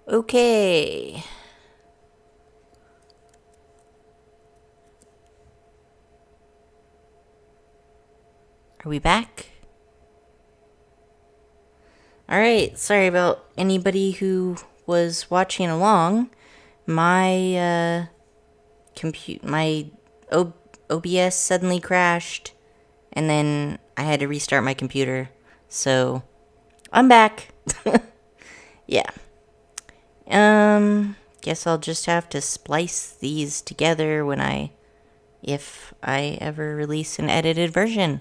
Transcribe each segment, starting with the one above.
Okay. Are we back? Alright, sorry about anybody who was watching along. My, my OBS suddenly crashed, and then I had to restart my computer. So, I'm back. Yeah. Guess I'll just have to splice these together if I ever release an edited version.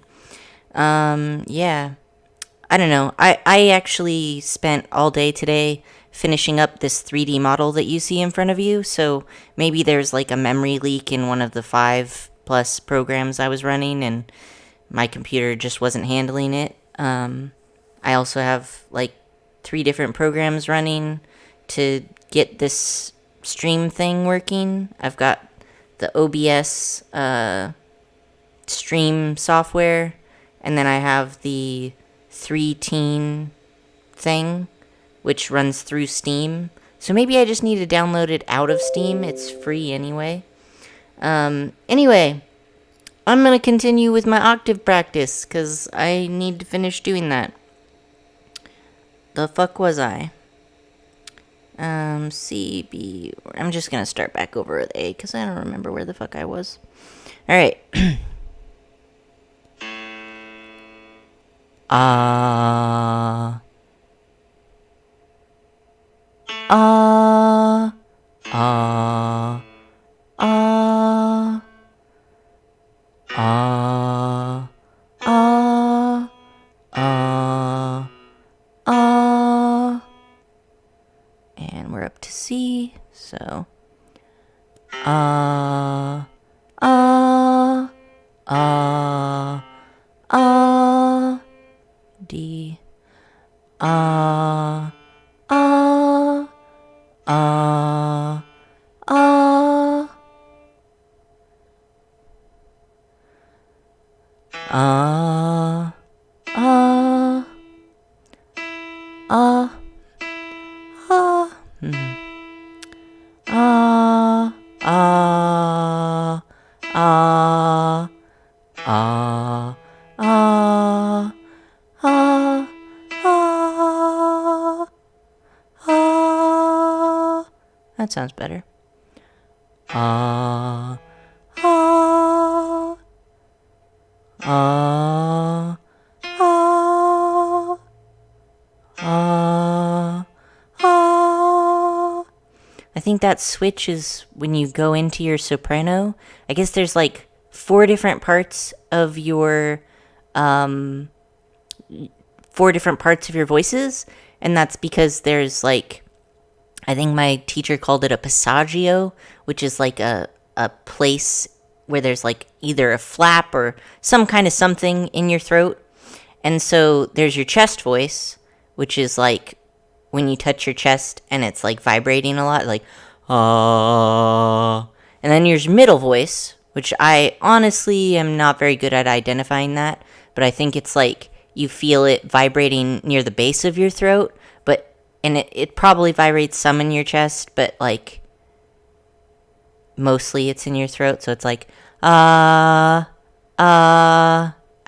Yeah. I don't know. I actually spent all day today finishing up this 3D model that you see in front of you, so maybe there's like a memory leak in one of the 5+ programs I was running, and my computer just wasn't handling it. I also have like 3 different programs running to get this stream thing working. I've got the OBS stream software, and then I have the 3teen thing, which runs through Steam. So maybe I just need to download it out of Steam. It's free anyway. Anyway, I'm going to continue with my octave practice, because I need to finish doing that. The fuck was I? C, B... I'm just going to start back over with A, because I don't remember where the fuck I was. Alright. Ah. Ah. Ah. Ah. Ah. Ah. Ah. Ah. And we're up to C, so. Ah. Ah. Ah. Ah. D. Ah. Ah. Ah. Ah. Ah. Ah. Ah. Ah. Ah. Ah. Ah. Ah. Ah. Ah. Ah. Ah. That sounds better. Ah. Ah. Ah. Ah. Ah. Ah. I think that switch is when you go into your soprano. I guess there's like 4 different parts of your 4 different parts of your voices, and that's because there's like, I think my teacher called it a passaggio, which is like a place where there's like either a flap or some kind of something in your throat. And so there's your chest voice, which is like when you touch your chest and it's like vibrating a lot, like ah. And then there's middle voice, which I honestly am not very good at identifying that, but I think it's like you feel it vibrating near the base of your throat, and it probably vibrates some in your chest, but like mostly it's in your throat, so it's like I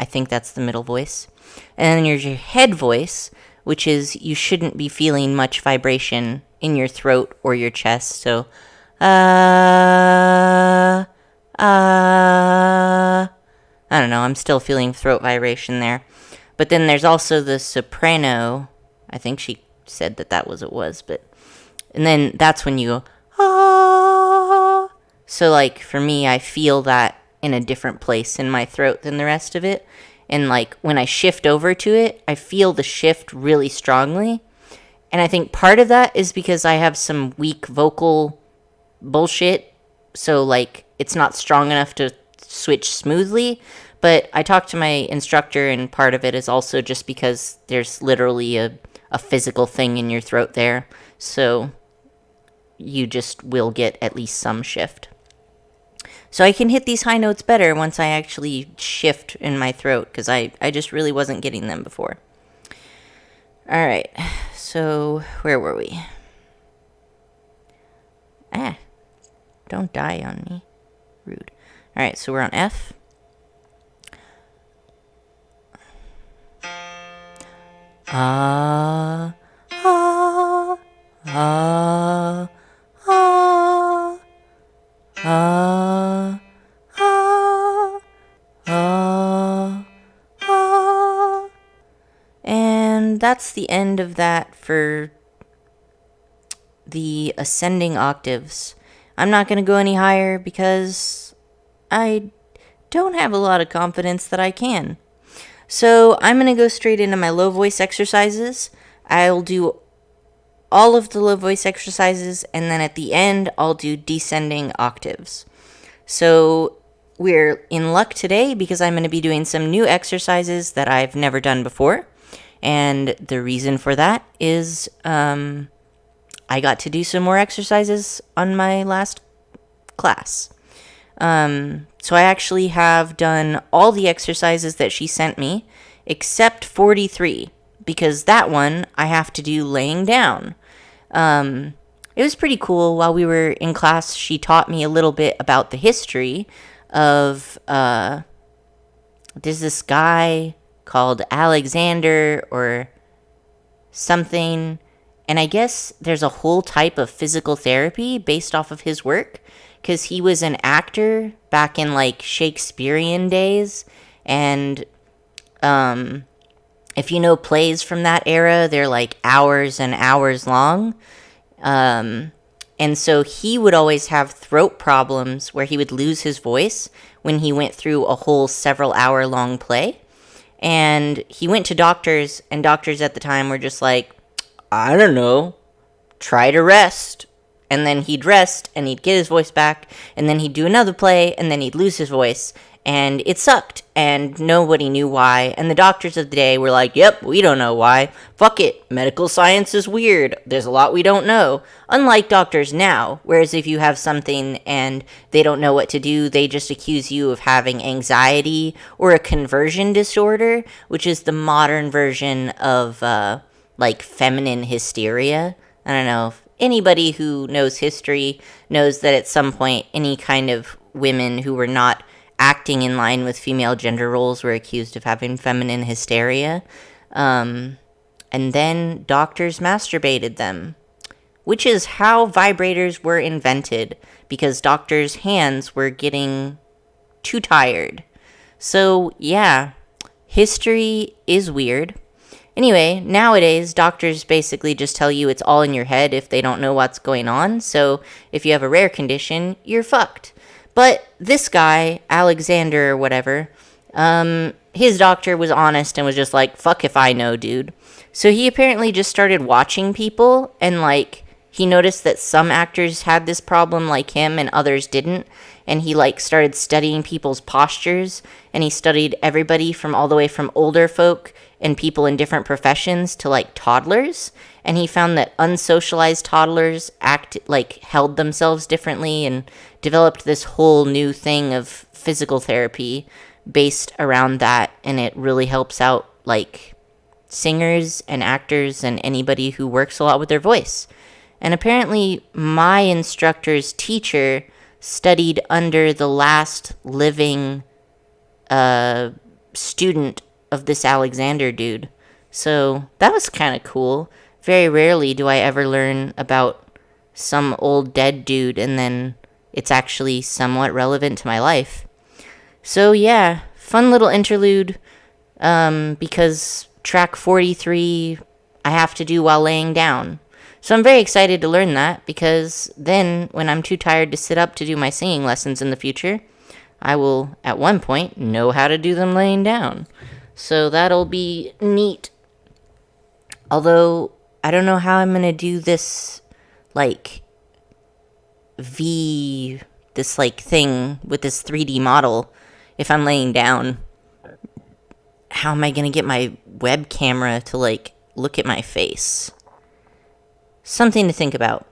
think that's the middle voice. And then there's your head voice, which is you shouldn't be feeling much vibration in your throat or your chest, so I don't know, I'm still feeling throat vibration there. But then there's also the soprano. I think she said that was what it was, but and then that's when you go ah. So like for me, I feel that in a different place in my throat than the rest of it. And like when I shift over to it, I feel the shift really strongly. And I think part of that is because I have some weak vocal bullshit. So like it's not strong enough to switch smoothly. But I talked to my instructor, and part of it is also just because there's literally a physical thing in your throat there. So you just will get at least some shift. So I can hit these high notes better once I actually shift in my throat, because I just really wasn't getting them before. Alright, so where were we? Don't die on me. Rude. Alright, so we're on F. Ah, ah, ah, ah, ah, ah, ah, ah. And that's the end of that for the ascending octaves. I'm not going to go any higher because I don't have a lot of confidence that I can. So I'm going to go straight into my low voice exercises. I'll do all of the low voice exercises, and then at the end, I'll do descending octaves. So we're in luck today because I'm going to be doing some new exercises that I've never done before. And the reason for that is I got to do some more exercises on my last class. So I actually have done all the exercises that she sent me, except 43, because that one I have to do laying down. It was pretty cool. While we were in class, she taught me a little bit about the history of, there's this guy called Alexander or something, and I guess there's a whole type of physical therapy based off of his work, because he was an actor back in, like, Shakespearean days, and if you know plays from that era, they're, like, hours and hours long, and so he would always have throat problems where he would lose his voice when he went through a whole several-hour-long play, and he went to doctors, and doctors at the time were just like, I don't know, try to rest. And then he'd rest, and he'd get his voice back, and then he'd do another play, and then he'd lose his voice, and it sucked, and nobody knew why, and the doctors of the day were like, yep, we don't know why, fuck it, medical science is weird, there's a lot we don't know, unlike doctors now, whereas if you have something and they don't know what to do, they just accuse you of having anxiety or a conversion disorder, which is the modern version of, like, feminine hysteria. I don't know if anybody who knows history knows that at some point any kind of women who were not acting in line with female gender roles were accused of having feminine hysteria. And then doctors masturbated them, which is how vibrators were invented, because doctors' hands were getting too tired. So, yeah, history is weird. Anyway, nowadays, doctors basically just tell you it's all in your head if they don't know what's going on, so if you have a rare condition, you're fucked. But this guy, Alexander or whatever, his doctor was honest and was just like, fuck if I know, dude. So he apparently just started watching people, and, like, he noticed that some actors had this problem like him and others didn't, and he, like, started studying people's postures, and he studied everybody from all the way from older folk and people in different professions to, like, toddlers, and he found that unsocialized toddlers held themselves differently, and developed this whole new thing of physical therapy based around that, and it really helps out, like, singers and actors and anybody who works a lot with their voice. And apparently my instructor's teacher studied under the last living student of this Alexander dude. So that was kind of cool. Very rarely do I ever learn about some old dead dude and then it's actually somewhat relevant to my life. So yeah, fun little interlude, because track 43 I have to do while laying down. So I'm very excited to learn that, because then when I'm too tired to sit up to do my singing lessons in the future, I will at one point know how to do them laying down. So that'll be neat. Although I don't know how I'm going to do this, like, thing with this 3D model if I'm laying down. How am I going to get my web camera to, like, look at my face? Something to think about,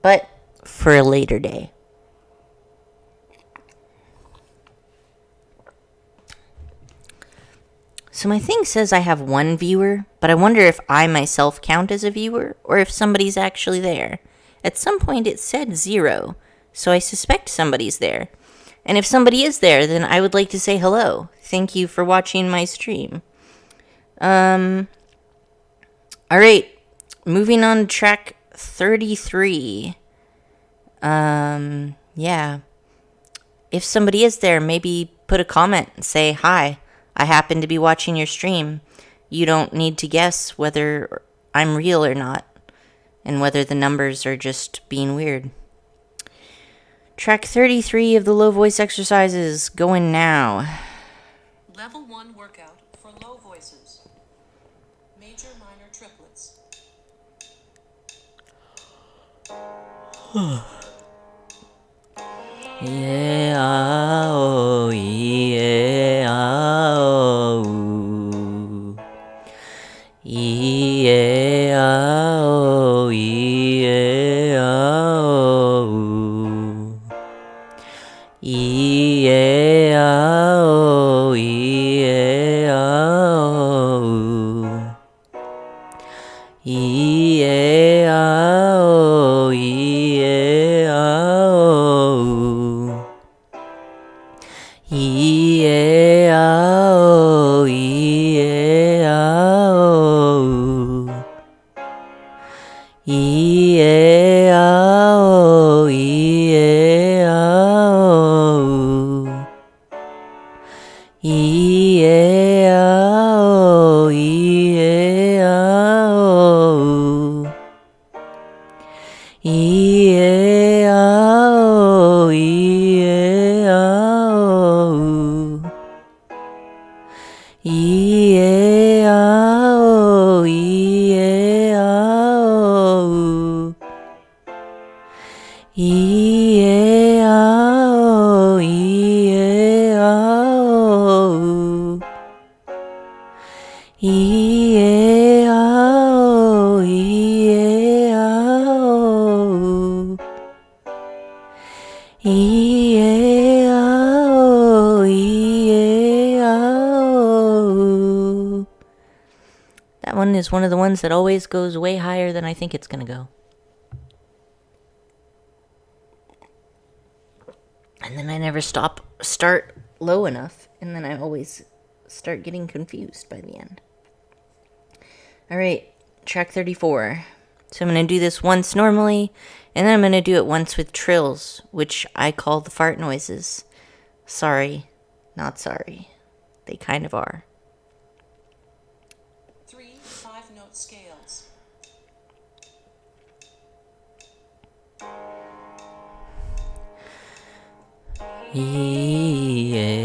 but for a later day. So my thing says I have one viewer, but I wonder if I myself count as a viewer, or if somebody's actually there. At some point it said 0, so I suspect somebody's there. And if somebody is there, then I would like to say hello. Thank you for watching my stream. All right, moving on to track 33. Yeah. If somebody is there, maybe put a comment and say, hi, I happen to be watching your stream. You don't need to guess whether I'm real or not, and whether the numbers are just being weird. Track 33 of the low voice exercises going now. Level 1 workout for low voices. Major minor triplets. Yeah, oh, yeah, oh. Yeah, oh, yeah, oh. Yeah, oh, yeah, oh. Yeah, oh, yeah, oh. Yeah, oh, yeah, oh. Yeah, oh, yeah, oh. Yeah, oh, yeah, oh. Yeah, oh, yeah, oh. Yeah, oh, yeah, oh. Yeah, oh, yeah, oh. Yeah, oh, yeah, oh. Yeah, oh, yeah, oh. That one is one of the ones that always goes way higher than I think it's going to go. And then I never start low enough, and then I always start getting confused by the end. All right, track 34. So I'm going to do this once normally, and then I'm going to do it once with trills, which I call the fart noises. Sorry, not sorry. They kind of are. 3 5-note scales. Yeah,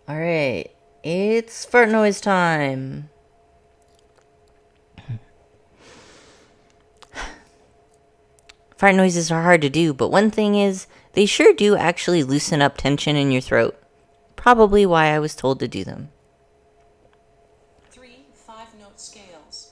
All right, it's fart noise time. Fart noises are hard to do, but one thing is, they sure do actually loosen up tension in your throat. Probably why I was told to do them. 3 5-note scales.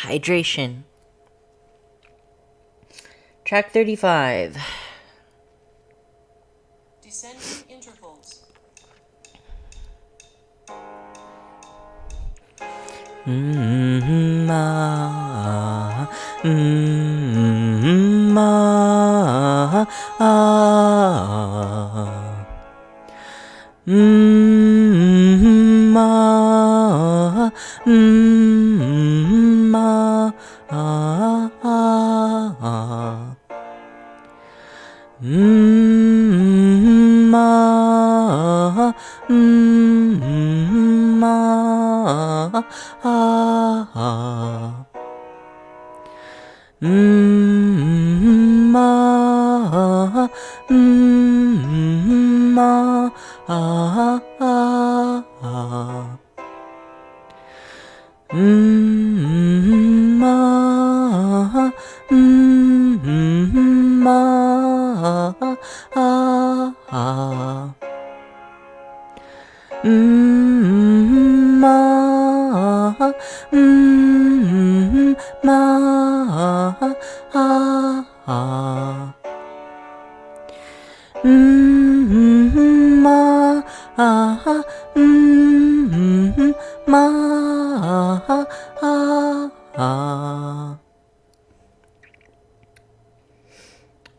Hydration. Track 35. Descending intervals.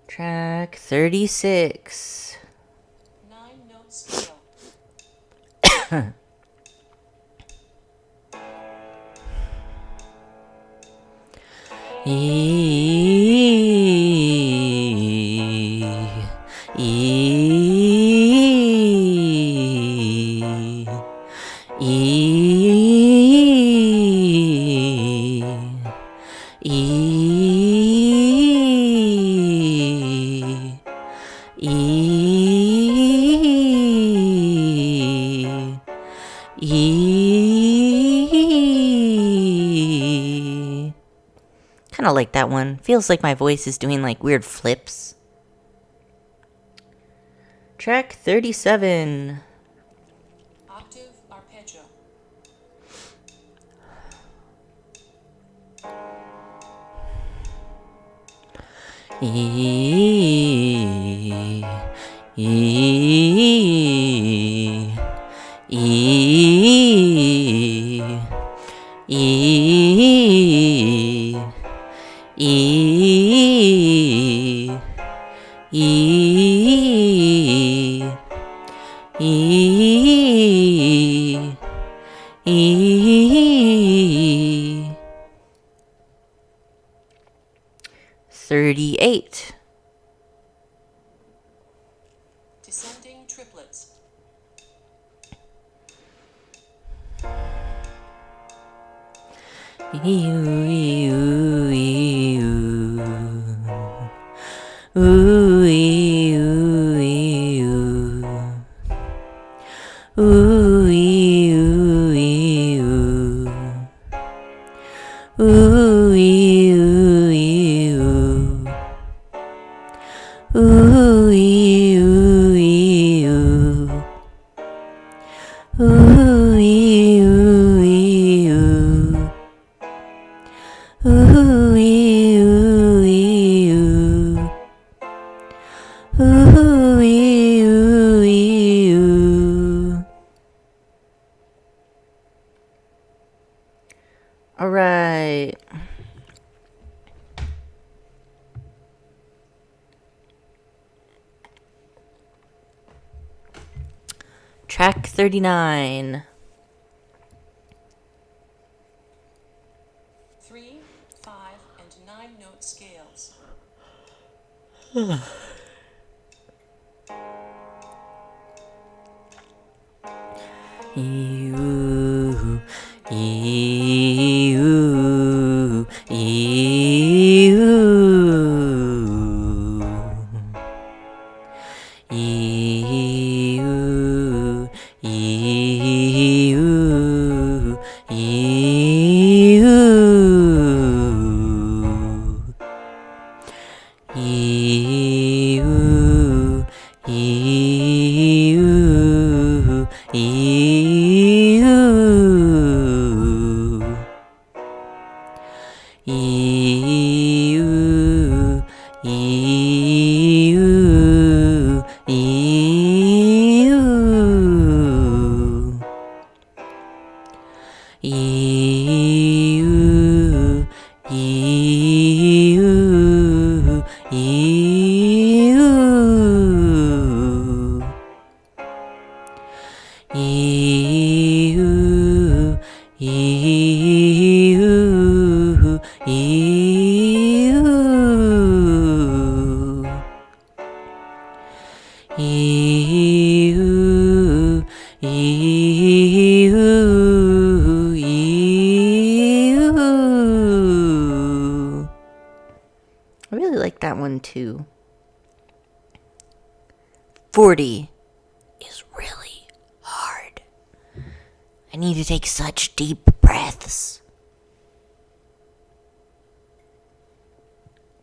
Track 36. 9-note scale. Kind of like that one. Feels like my voice is doing like weird flips. Track 37. Octave arpeggio. $38. Descending triplets. All right. Track 39. 3, 5, and 9 note scales. Ew, ew, ew, ew, ew, ew, ew, ew, ew, ew, ew, ew, ew, ew, ew. Ew, ew, ew. Ew, ew, ew. I really like that one too. 40 is really hard. I need to take such deep breaths.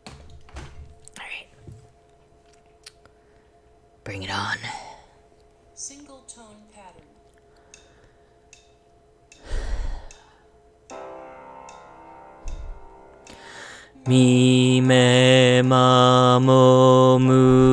All right. Bring it on. Single tone pattern. Mi, me, ma, mo, mu.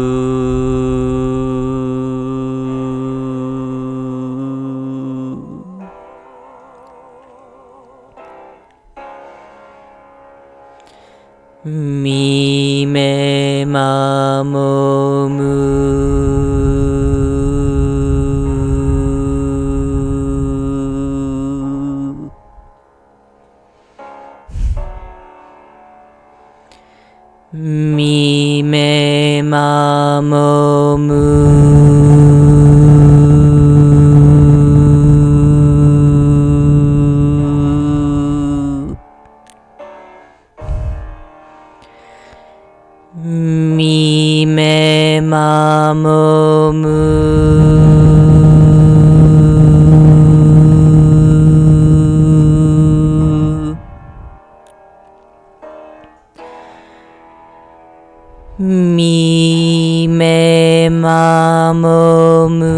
Mi, me, ma, mo, mu. Mi, me, ma, mo, mu. Mi, me, ma, mo, mu. Mi, me, ma, mo, mu.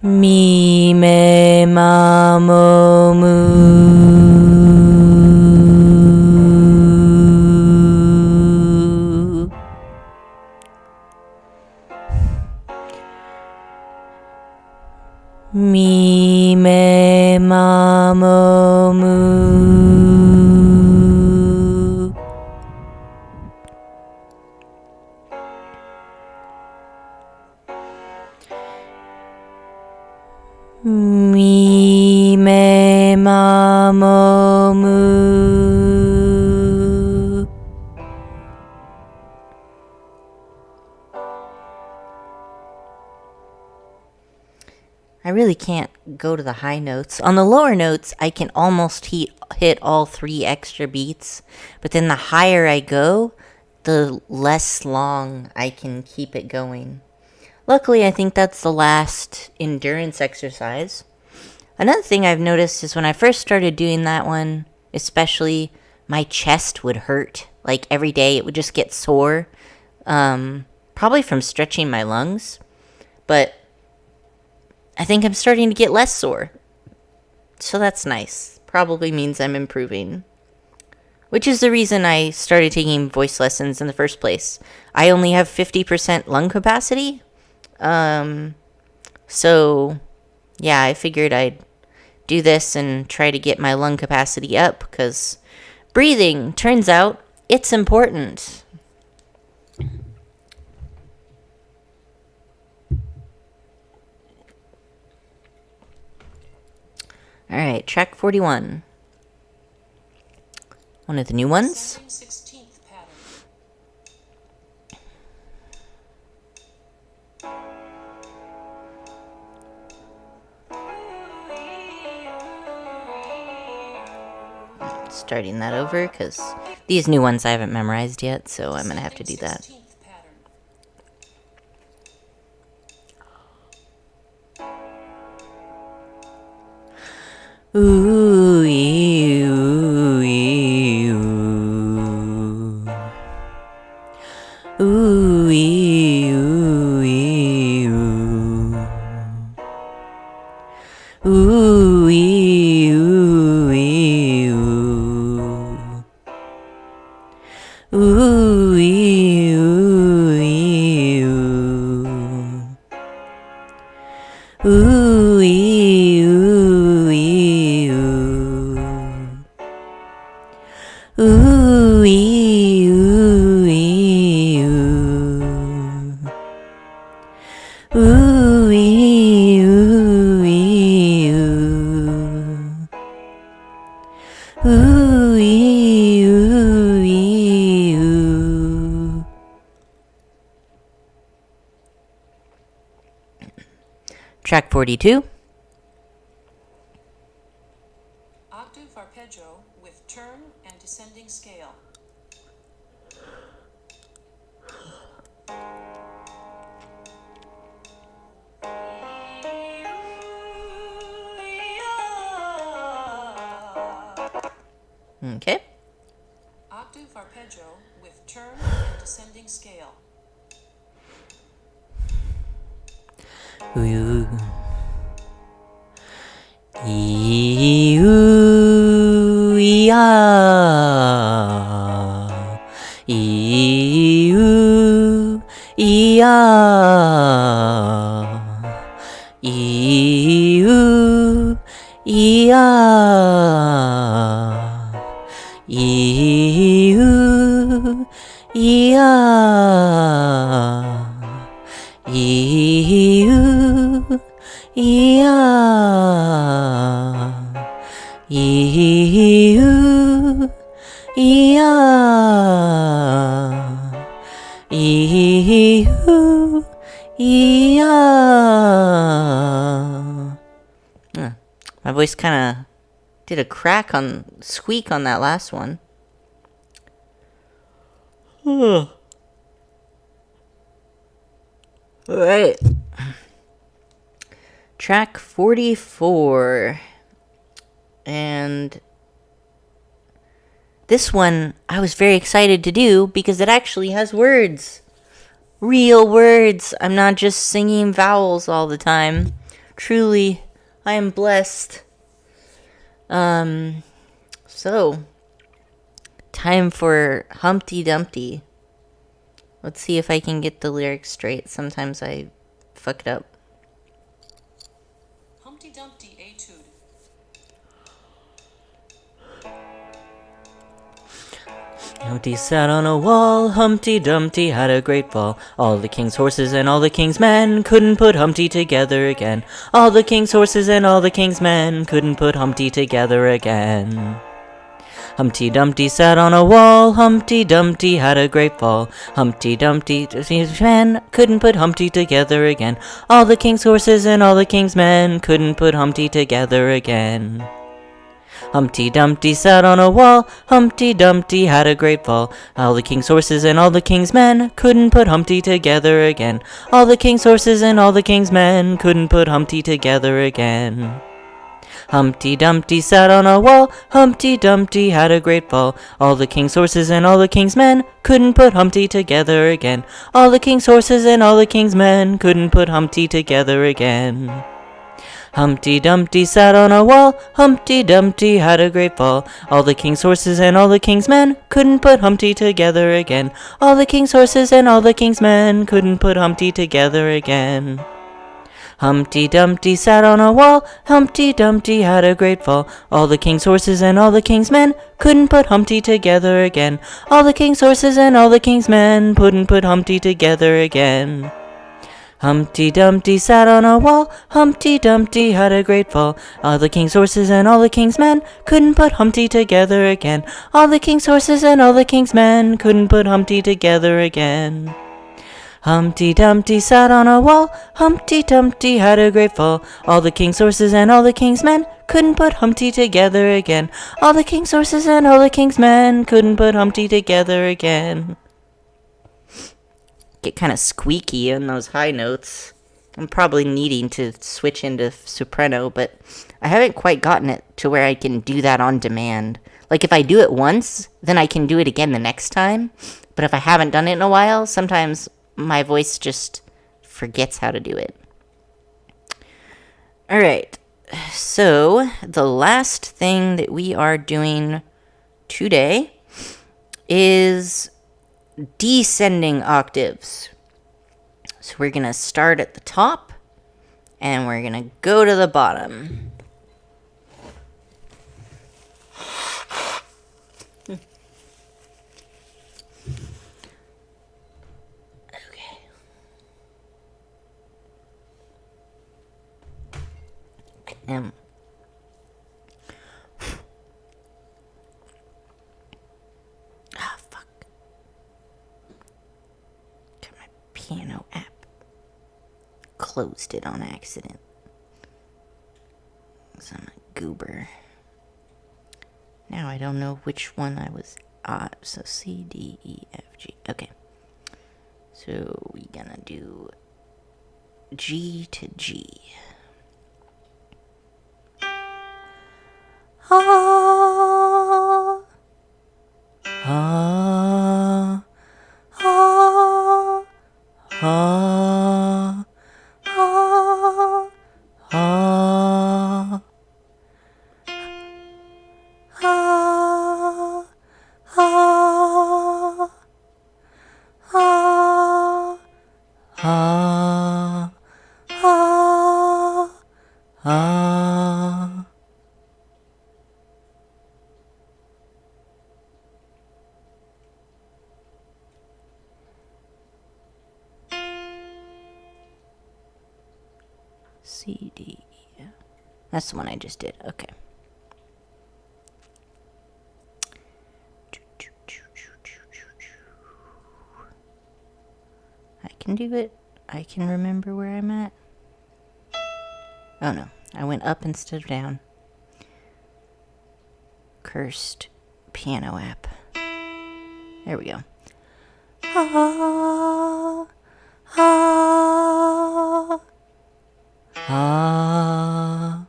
Mi, me, ma, mo, mu. Mi, me, ma, mo, mu. Mi, me, ma, mo, mu. I really can't go to the high notes. On the lower notes, I can almost hit all 3 extra beats, but then the higher I go, the less long I can keep it going. Luckily, I think that's the last endurance exercise. Another thing I've noticed is when I first started doing that one, especially, my chest would hurt. Like every day, it would just get sore. Probably from stretching my lungs. But I think I'm starting to get less sore. So that's nice. Probably means I'm improving. which is the reason I started taking voice lessons in the first place. I only have 50% lung capacity. So, yeah, I figured I'd do this and try to get my lung capacity up, because breathing, turns out, it's important. Alright, track 41. One of the new ones. 16th pattern. Starting that over, because these new ones I haven't memorized yet, so I'm going to have to do that. 16th pattern. Ooh, ooh, ooh. Ooh, ooh, ooh. Ooh, ooh, ooh. Ooh, ooh, ooh. Ooh, ooh, Track 42. Octave arpeggio with turn and descending scale. Okay. Octave arpeggio with turn and descending scale. Ooh. Ee-oo, ee-ah. Ee-oo, ee-ah. Ee-oo, ee-ah. Ee-oo, ee-ah. Ee-oo, ee-ah. Ee-oo, ee-ah. Ee-oo, ee-ah. My voice kind of did a squeak on that last one. Alright. Track 44. And this one I was very excited to do because it actually has words. Real words. I'm not just singing vowels all the time. Truly, I am blessed. So, time for Humpty Dumpty. Let's see if I can get the lyrics straight. Sometimes I fuck it up. Humpty Dumpty etude. Humpty sat on a wall, Humpty Dumpty had a great fall. All the king's horses and all the king's men couldn't put Humpty together again. All the king's horses and all the king's men couldn't put Humpty together again. Humpty Dumpty sat on a wall, Humpty Dumpty had a great fall. Humpty Dumpty's men couldn't put Humpty together again. All the king's horses and all the king's men couldn't put Humpty together again. Humpty Dumpty sat on a wall, Humpty Dumpty had a great fall. All the king's horses and all the king's men couldn't put Humpty together again. All the king's horses and all the king's men couldn't put Humpty together again. Humpty Dumpty sat on a wall, Humpty Dumpty had a great fall. All the king's horses and all the king's men couldn't put Humpty together again. All the king's horses and all the king's men couldn't put Humpty together again. Humpty Dumpty sat on a wall, Humpty Dumpty had a great fall. All the king's horses and all the king's men couldn't put Humpty together again. All the king's horses and all the king's men couldn't put Humpty together again. Humpty Dumpty sat on a wall, Humpty Dumpty had a great fall. All the king's horses and all the king's men couldn't put Humpty together again. All the king's horses and all the king's men couldn't put Humpty together again. Humpty Dumpty sat on a wall, Humpty Dumpty had a great fall. All the king's horses and all the king's men couldn't put Humpty together again. All the king's horses and all the king's men couldn't put Humpty together again. Humpty Dumpty sat on a wall, Humpty Dumpty had a great fall. All the king's horses and all the king's men couldn't put Humpty together again. All the king's horses and all the king's men couldn't put Humpty together again. Get kind of squeaky in those high notes. I'm probably needing to switch into soprano, but I haven't quite gotten it to where I can do that on demand. Like if I do it once, then I can do it again the next time. But if I haven't done it in a while, sometimes my voice just forgets how to do it. Alright, so the last thing that we are doing today is descending octaves. So we're going to start at the top and we're going to go to the bottom. Okay. Piano app. Closed it on accident. So I'm a goober. Now I don't know which one I was so C, D, E, F, G. Okay. So we're gonna do G to G. Ah. Ah. Ah. Ah, ah, ah, ah, ah, ah, ah, ah. C, D, E. That's the one I just did. Okay. I can do it. I can remember where I'm at. Oh no, I went up instead of down. Cursed piano app. There we go. Ah, ah. Ah,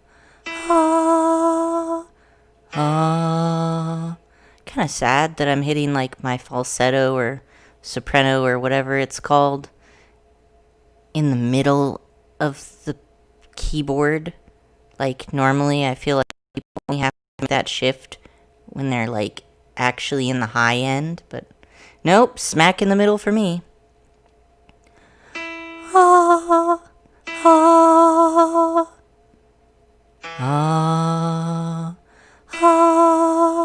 ah, ah. Kind of sad that I'm hitting like my falsetto or soprano or whatever it's called in the middle of the keyboard. Like normally I feel like people only have that shift when they're like actually in the high end, but nope, smack in the middle for me. Ah. Ah, ah,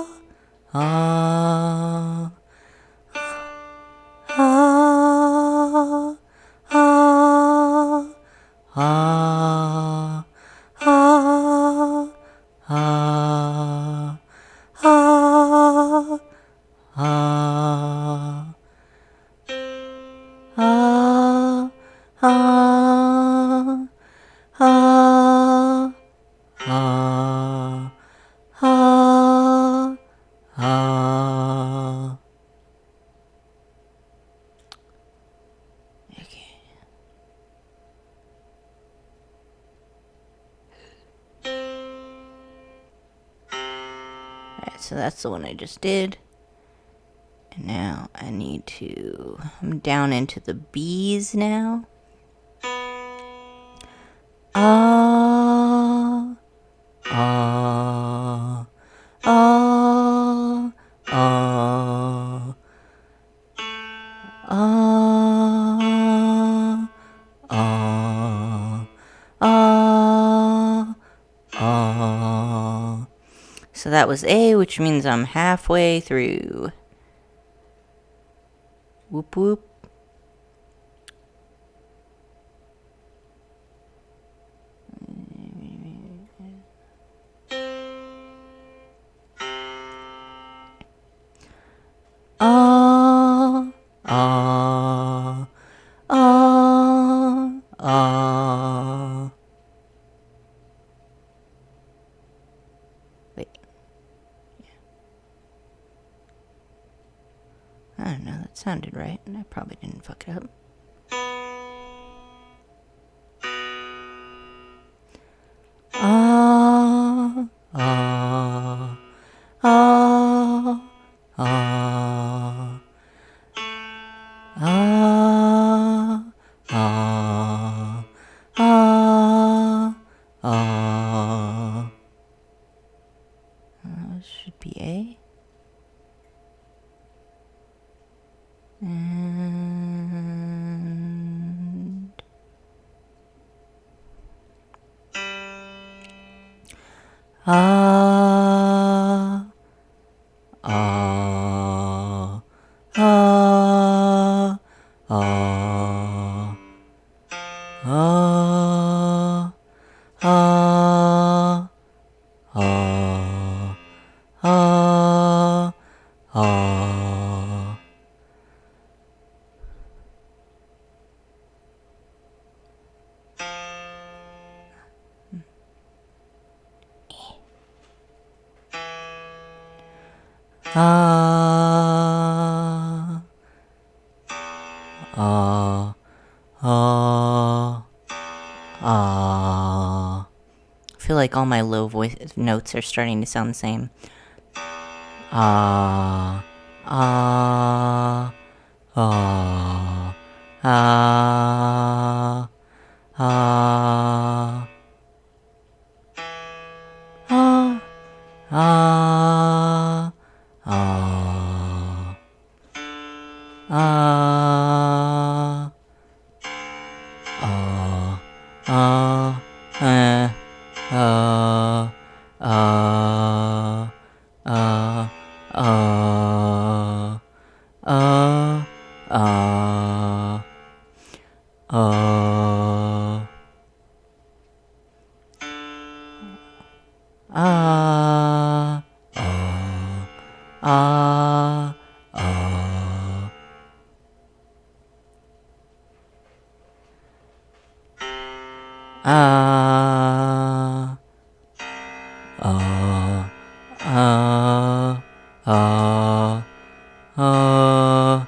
ah, ah, ah, ah, ah, ah, ah, ah, ah, ah, ah, ah, ah, ah, ah. Okay. Alright, so that's the one I just did. And now I need to, I'm down into the B's now. Ah. ah, ah, ah, ah. So that was A, which means I'm halfway through. Whoop whoop. Ah, ah, ah, ah. Wait. I don't know, that sounded right. I probably didn't fuck it up. Ah, ah, ah, ah. Ah, ah, ah, ah. Should be A. And ah, ah, ah, ah, ah, ah, ah, ah, ah. Ah, ah, ah, ah. I feel like all my low voice notes are starting to sound the same. Ah, ah, ah, ah, ah, ah, ah, ah, ah, ah, ah, ah, ah, ah, ah, ah, ah, ah, ah, ah. Ah, ah, ah, ah, ah.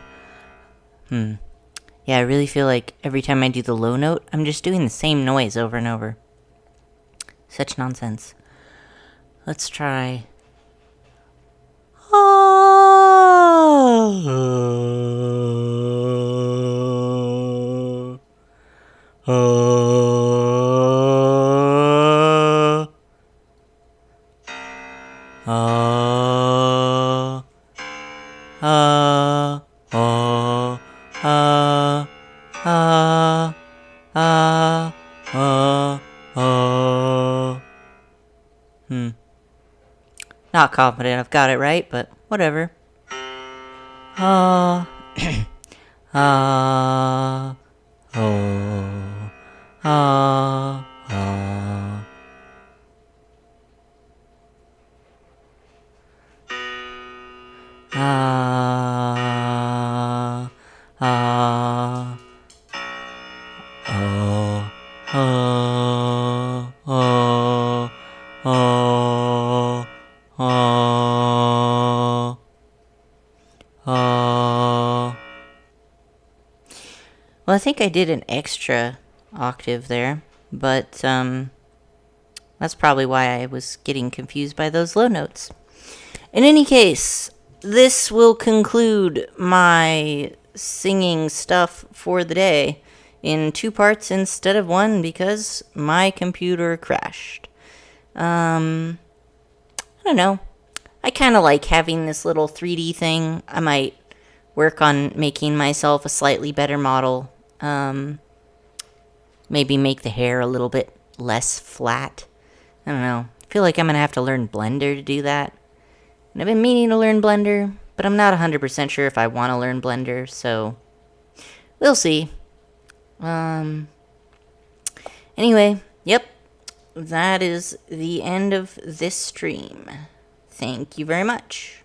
Yeah, I really feel like every time I do the low note, I'm just doing the same noise over and over. Such nonsense. Let's try. Not confident I've got it right, but whatever. Ah, ah, oh, ah, ah. Ah, ah, oh, oh, oh, oh, oh, oh. Well, I think I did an extra octave there, but that's probably why I was getting confused by those low notes. In any case, this will conclude my singing stuff for the day in 2 parts instead of 1 because my computer crashed. I don't know. I kind of like having this little 3D thing. I might work on making myself a slightly better model. Maybe make the hair a little bit less flat. I don't know. I feel like I'm going to have to learn Blender to do that. And I've been meaning to learn Blender, but I'm not 100% sure if I want to learn Blender, so we'll see. Anyway, yep. That is the end of this stream. Thank you very much.